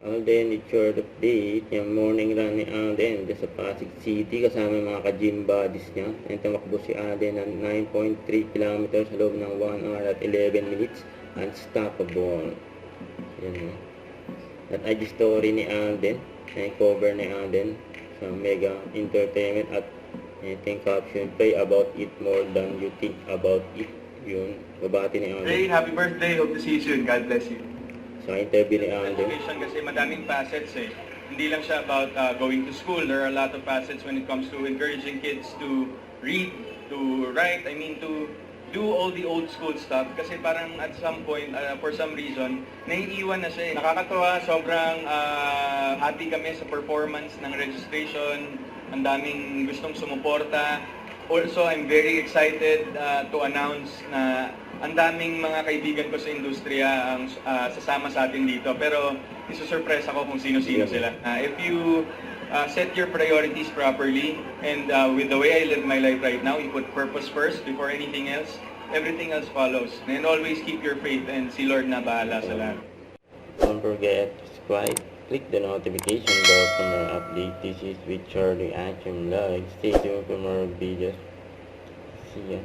Alden, it's your update. Yung morning run ni Alden dyan sa Pasig City kasama yung mga ka-gym buddies niya. And tumakbo si Alden ng 9.3 kilometers sa loob ng 1 hour at 11 minutes. Unstoppable. Yan. At IG story ni Alden. Yung cover ni Alden sa Mega Entertainment at yung caption, play about it more than you think about it. Yun, babati ni Alden. Hey, happy birthday. Hope to see you soon. God bless you. Sa interview ni Alden. Education kasi madaming facets eh. Hindi lang siya about going to school. There are a lot of facets when it comes to encouraging kids to read, to write, to do all the old school stuff. Kasi parang at some point, for some reason, naiiwan na siya eh. Nakakatuwa, sobrang happy kami sa performance ng registration. Ang daming gustong sumuporta. Also, I'm very excited to announce na ang daming mga kaibigan ko sa industriya ang sasama sa atin dito. Pero isusurpresa ko kung sino-sino sila. If you set your priorities properly and with the way I live my life right now, you put purpose first before anything else, everything else follows. And always keep your faith and si Lord na bahala sa lahat. Don't forget to subscribe. Click the notification bell for more updates. This is with Charlie Action Live. Stay tuned for more videos. See ya.